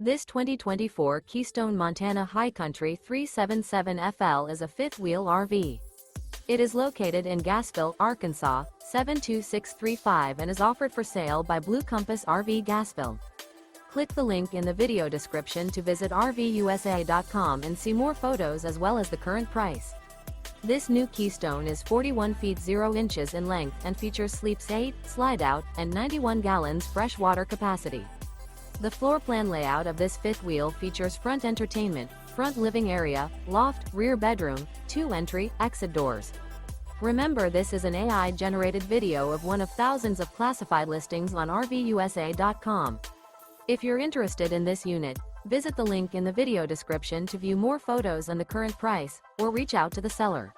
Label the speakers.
Speaker 1: This 2024 Keystone Montana High Country 377FL is a fifth-wheel RV. It is located in Gassville, Arkansas, 72635 and is offered for sale by Blue Compass RV Gassville. Click the link in the video description to visit RVUSA.com and see more photos as well as the current price. This new Keystone is 41 feet 0 inches in length and features sleeps 8, Slideout, and 91 gallons fresh water capacity. The floor plan layout of this fifth wheel features front entertainment, front living area, loft, rear bedroom, 2 entry, exit doors. Remember, this is an AI-generated video of one of thousands of classified listings on RVUSA.com. If you're interested in this unit, visit the link in the video description to view more photos and the current price, or reach out to the seller.